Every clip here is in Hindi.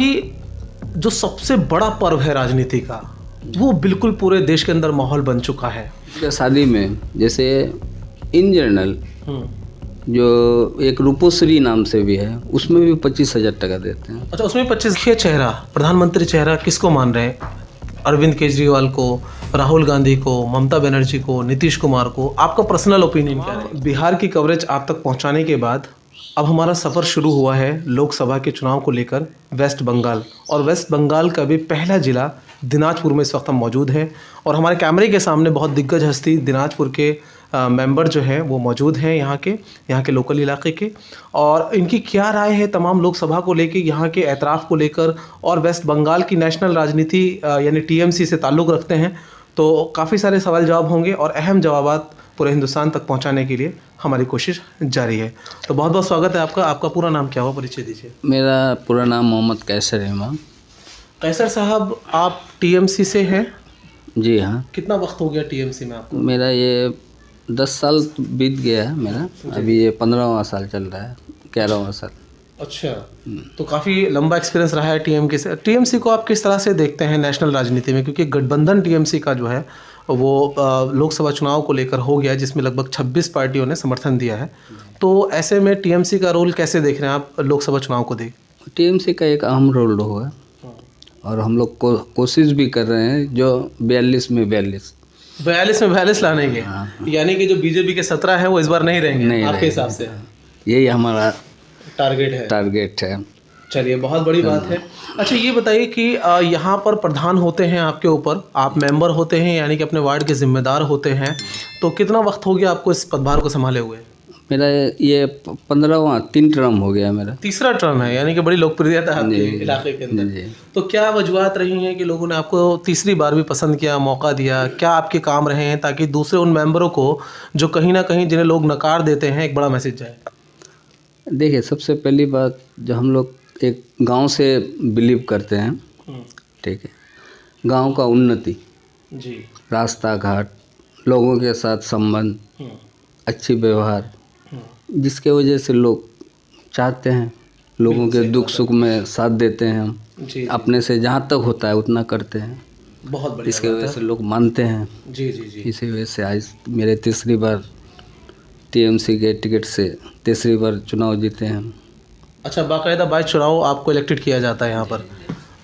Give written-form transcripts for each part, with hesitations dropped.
कि जो सबसे बड़ा पर्व है राजनीति का, वो बिल्कुल पूरे देश के अंदर माहौल बन चुका है। शादी में जैसे इन जनरल जो एक रूपोश्री नाम से भी है, उसमें भी 25,000 टका देते हैं। अच्छा, उसमें 25 के चेहरा, प्रधानमंत्री चेहरा किसको मान रहे हैं? अरविंद केजरीवाल को, राहुल गांधी को, ममता बनर्जी को, नीतीश कुमार को। आपका पर्सनल ओपिनियन क्या है? बिहार की कवरेज आप तक पहुंचाने के बाद अब हमारा सफ़र शुरू हुआ है लोकसभा के चुनाव को लेकर वेस्ट बंगाल, और वेस्ट बंगाल का भी पहला ज़िला दिनाजपुर में इस वक्त हम मौजूद हैं। और हमारे कैमरे के सामने बहुत दिग्गज हस्ती दिनाजपुर के मेंबर जो हैं वो मौजूद हैं, यहाँ के लोकल इलाके के, और इनकी क्या राय है तमाम लोकसभा को लेकर, यहाँ के एतराफ़ को लेकर, और वेस्ट बंगाल की नेशनल राजनीति यानी टीएमसी से ताल्लुक़ रखते हैं। तो काफ़ी सारे सवाल जवाब होंगे और अहम जवाबात पूरे हिंदुस्तान तक पहुँचाने के लिए हमारी कोशिश जारी है। तो बहुत बहुत स्वागत है आपका। आपका पूरा नाम क्या हुआ, परिचय दीजिए। मेरा पूरा नाम मोहम्मद कैसर इमाम। कैसर साहब, आप टीएमसी से हैं? जी हाँ। कितना वक्त हो गया टीएमसी में आपको? मेरा ये 10 साल बीत गया है मेरा, अभी ये 15वां साल चल रहा है, 11वां साल। अच्छा, तो काफ़ी लंबा एक्सपीरियंस रहा है टीएमसी को आप किस तरह से देखते हैं नेशनल राजनीति में? क्योंकि गठबंधन टीएमसी का जो है वो लोकसभा चुनाव को लेकर हो गया, जिसमें लगभग 26 पार्टियों ने समर्थन दिया है। तो ऐसे में टीएमसी का रोल कैसे देख रहे हैं आप लोकसभा चुनाव को देख? टीएमसी का एक अहम रोल हुआ है और हम लोग को कोशिश भी कर रहे हैं जो 42 में 42 लाने के। यानी कि जो बीजेपी के 17 हैं वो इस बार नहीं रहेंगे आपके हिसाब से? यही हमारा टारगेट है। चलिए, बहुत बड़ी बात है। अच्छा, ये बताइए कि यहाँ पर प्रधान होते हैं आपके ऊपर, आप मेंबर होते हैं यानी कि अपने वार्ड के जिम्मेदार होते हैं। तो कितना वक्त हो गया आपको इस पदभार को संभाले हुए? मेरा ये 15वां 3 टर्म हो गया मेरा। तीसरा टर्म है, यानी कि बड़ी लोकप्रियता है आपके इलाके के अंदर। तो क्या वजूहत रही हैं कि लोगों ने आपको तीसरी बार भी पसंद किया, मौका दिया? क्या आपके काम रहे हैं ताकि दूसरे उन मेंबरों को जो कहीं ना कहीं जिन्हें लोग नकार देते हैं, एक बड़ा मैसेज जाए? देखिए, सबसे पहली बात, जो हम लोग एक गांव से बिलीव करते हैं, ठीक है, गांव का उन्नति जी, रास्ता घाट, लोगों के साथ संबंध, अच्छी व्यवहार, जिसके वजह से लोग चाहते हैं लोगों के दुख सुख में साथ देते हैं हम जी, अपने से जहाँ तक होता है उतना करते हैं। बहुत बढ़िया। इसके वजह से लोग मानते हैं जी जी जी। इसी वजह से आज मेरे तीसरी बार टीएमसी के टिकट से तीसरी बार चुनाव जीते हैं। अच्छा, बाकायदा बाय चुनाव आपको इलेक्टेड किया जाता है यहाँ पर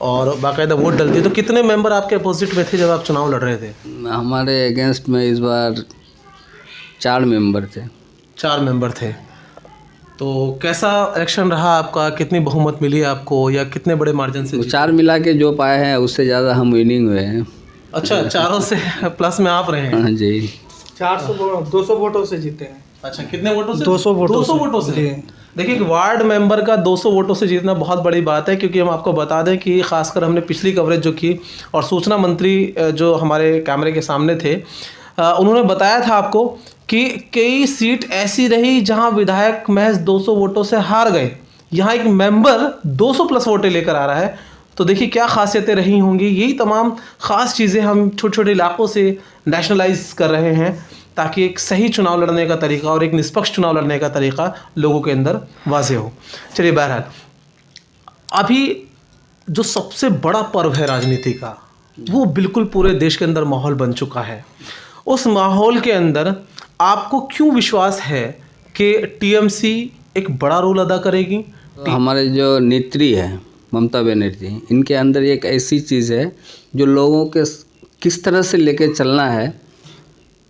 और बाकायदा वोट डलती है। तो कितने मेंबर आपके अपोजिट में थे जब आप चुनाव लड़ रहे थे? हमारे अगेंस्ट में इस बार 4 मेंबर थे। 4 मेंबर थे। तो कैसा इलेक्शन रहा आपका? कितनी बहुमत मिली आपको या कितने बड़े मार्जिन से? 4 मिला के जो पाए हैं उससे ज़्यादा हम विनिंग हुए हैं। अच्छा, चारों से प्लस में आप रहे हैं? हाँ जी। 200 वोटों से जीते हैं। अच्छा, कितने वोटों से? 200 वोटों से। देखिए, वार्ड मेंबर का 200 वोटों से जीतना बहुत बड़ी बात है, क्योंकि हम आपको बता दें कि खासकर हमने पिछली कवरेज जो की और सूचना मंत्री जो हमारे कैमरे के सामने थे, उन्होंने बताया था आपको कि कई सीट ऐसी रही जहां विधायक महज 200 वोटों से हार गए। यहाँ एक मेंबर 200 प्लस वोटें लेकर आ रहा है। तो देखिए क्या खासियतें रही होंगी। यही तमाम ख़ास चीज़ें हम छोटे छोटे इलाकों से नेशनलाइज कर रहे हैं ताकि एक सही चुनाव लड़ने का तरीका और एक निष्पक्ष चुनाव लड़ने का तरीका लोगों के अंदर वाज़ेह हो। चलिए, बहरहाल अभी जो सबसे बड़ा पर्व है राजनीति का, वो बिल्कुल पूरे देश के अंदर माहौल बन चुका है। उस माहौल के अंदर आपको क्यों विश्वास है कि टीएमसी एक बड़ा रोल अदा करेगी? हमारे जो नेत्री है ममता बनर्जी, इनके अंदर एक ऐसी चीज़ है जो लोगों के किस तरह से लेके चलना है,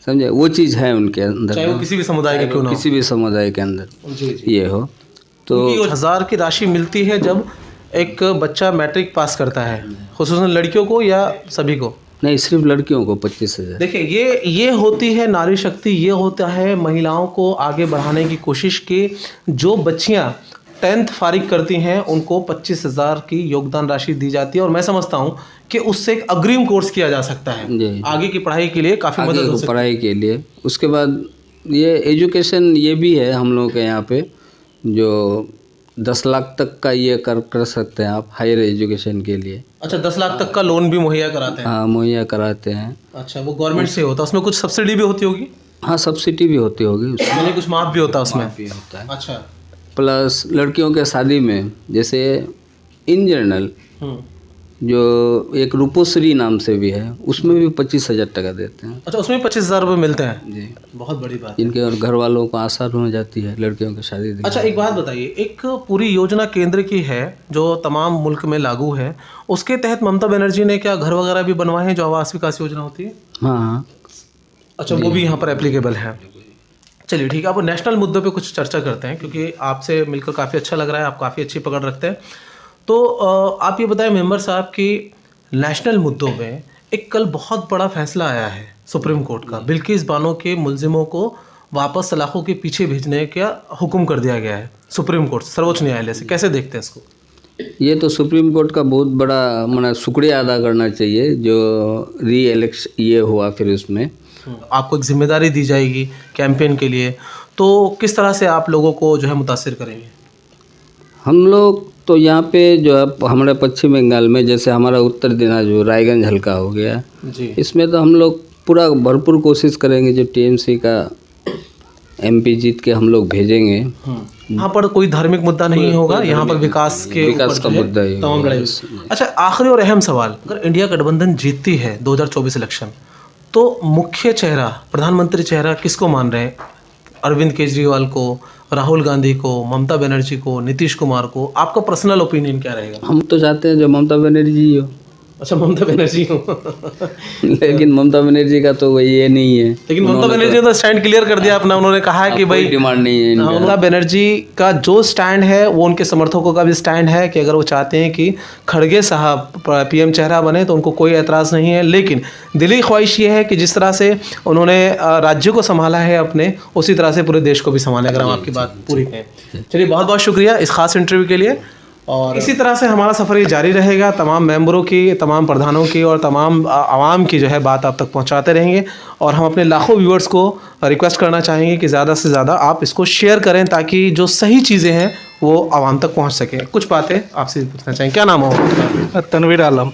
समझे, वो चीज़ है उनके अंदर। चाहे वो किसी भी समुदाय के क्यों ना हो, किसी भी समुदाय के अंदर जी जी। ये हो तो 1000 की राशि मिलती है जब एक बच्चा मैट्रिक पास करता है, खुसूसन लड़कियों को या सभी को? नहीं, सिर्फ लड़कियों को 25,000। देखिए, ये होती है नारी शक्ति, ये होता है महिलाओं को आगे बढ़ाने की कोशिश की। जो बच्चियां 10th फारिग करती हैं उनको 25,000 की योगदान राशि दी जाती है, और मैं समझता हूं कि उससे एक अग्रिम कोर्स किया जा सकता है आगे की पढ़ाई के लिए, काफ़ी मदद हो सकती है पढ़ाई के लिए। उसके बाद ये एजुकेशन ये भी है हम लोगों के यहाँ पे, जो 10 लाख तक का ये कर सकते हैं आप हायर एजुकेशन के लिए। अच्छा, 10 लाख तक का लोन भी मुहैया कराते हैं? हाँ, मुहैया कराते हैं। अच्छा, वो गवर्नमेंट से होता है? उसमें कुछ सब्सिडी भी होती होगी? हाँ, सब्सिडी भी होती होगी, उसमें कुछ माफ भी होता है उसमें? भी होता है। अच्छा, प्लस लड़कियों के शादी में जैसे इन जनरल जो एक रूपोश्री नाम से भी है, उसमें भी 25,000 टका देते हैं। अच्छा, उसमें 25,000 रुपये मिलते हैं जी। बहुत बड़ी बात है। इनके और घर वालों को आसार हो जाती है लड़कियों की शादी। अच्छा, एक बात बताइए, एक पूरी योजना केंद्र की है जो तमाम मुल्क में लागू है, उसके तहत ममता बनर्जी ने क्या घर वगैरह भी बनवाए हैं जो आवास विकास योजना होती है? हाँ। अच्छा, वो भी यहाँ पर एप्लीकेबल है। चलिए ठीक है, अब नेशनल मुद्दों पे कुछ चर्चा करते हैं क्योंकि आपसे मिलकर काफ़ी अच्छा लग रहा है, आप काफ़ी अच्छी पकड़ रखते हैं। तो आप ये बताएं मेंबर साहब कि नेशनल मुद्दों में एक कल बहुत बड़ा फैसला आया है सुप्रीम कोर्ट का, बिल्किस बानो के मुलजिमों को वापस सलाखों के पीछे भेजने का हुक्म कर दिया गया है सुप्रीम कोर्ट, सर्वोच्च न्यायालय से। कैसे देखते हैं इसको? ये तो सुप्रीम कोर्ट का बहुत बड़ा माना शुक्रिया अदा करना चाहिए जो री इलेक्शन ये हुआ, फिर उसमें आपको एक जिम्मेदारी दी जाएगी कैंपेन के लिए, तो किस तरह से आप लोगों को जो है मुतासिर करेंगे? हम लोग तो यहाँ पे जो है हमारे पश्चिम बंगाल में, जैसे हमारा उत्तर दिनाजपुर रायगंज हल्का हो गया जी, इसमें तो हम लोग पूरा भरपूर कोशिश करेंगे, जो टीएमसी का एमपी जीत के हम लोग भेजेंगे। यहाँ पर कोई धार्मिक मुद्दा नहीं होगा, यहाँ पर विकास का मुद्दा ही तमाम लड़ाई। अच्छा, आखिरी और अहम सवाल, अगर इंडिया गठबंधन जीतती है 2024 इलेक्शन, तो मुख्य चेहरा, प्रधानमंत्री चेहरा किसको मान रहे हैं? अरविंद केजरीवाल को, राहुल गांधी को, ममता बनर्जी को, नीतीश कुमार को? आपका पर्सनल ओपिनियन क्या रहेगा? हम तो चाहते हैं जो ममता बनर्जी हो। अच्छा, ममता बनर्जी हो लेकिन ममता बनर्जी का तो वही ये नहीं है। लेकिन ममता बनर्जी ने तो स्टैंड क्लियर कर दिया अपना, उन्होंने कहा है कि भाई डिमांड नहीं है इनका। ममता बनर्जी का जो स्टैंड है वो उनके समर्थकों का भी स्टैंड है कि अगर वो चाहते हैं कि खड़गे साहब पीएम चेहरा बने तो उनको कोई एतराज़ नहीं है, लेकिन दिली ख्वाहिश ये है कि जिस तरह से उन्होंने राज्य को संभाला है अपने, उसी तरह से पूरे देश को भी संभालें, अगर हम आपकी बात पूरी करें। चलिए, बहुत बहुत शुक्रिया इस खास इंटरव्यू के लिए, और इसी तरह से हमारा सफ़र ये जारी रहेगा। तमाम मेंबरों की, तमाम प्रधानों की और तमाम आवाम की जो है बात आप तक पहुंचाते रहेंगे, और हम अपने लाखों व्यूअर्स को रिक्वेस्ट करना चाहेंगे कि ज़्यादा से ज़्यादा आप इसको शेयर करें ताकि जो सही चीज़ें हैं वो आवाम तक पहुंच सकें। कुछ बातें आपसे पूछना चाहेंगे, क्या नाम हो? तनवीर आलम।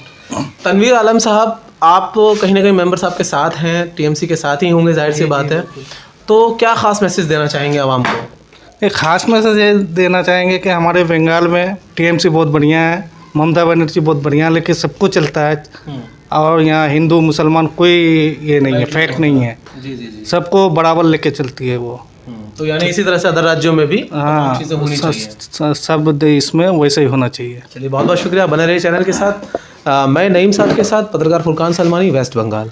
तनवीर आलम साहब, आप कहीं ना कहीं मेंबर साहब के साथ हैं, टीएमसी के साथ ही होंगे, जाहिर सी बात है, तो क्या ख़ास मैसेज देना चाहेंगे आवाम को? एक ख़ास मैसेज ये देना चाहेंगे कि हमारे बंगाल में टीएमसी बहुत बढ़िया है, ममता बनर्जी बहुत बढ़िया है, लेकिन सबको चलता है, और यहाँ हिंदू मुसलमान कोई ये नहीं है, फैक्ट नहीं है। जी जी जी, सबको बराबर लेके चलती है वो। तो यानी इसी तरह से अदर राज्यों में भी हाँ, चीज़ें होनी चाहिए। सब देश में वैसे ही होना चाहिए। चलिए, बहुत बहुत शुक्रिया, बने रहिए चैनल के साथ। मैं नईम साहब के साथ पत्रकार फुरकान सलमानी, वेस्ट बंगाल।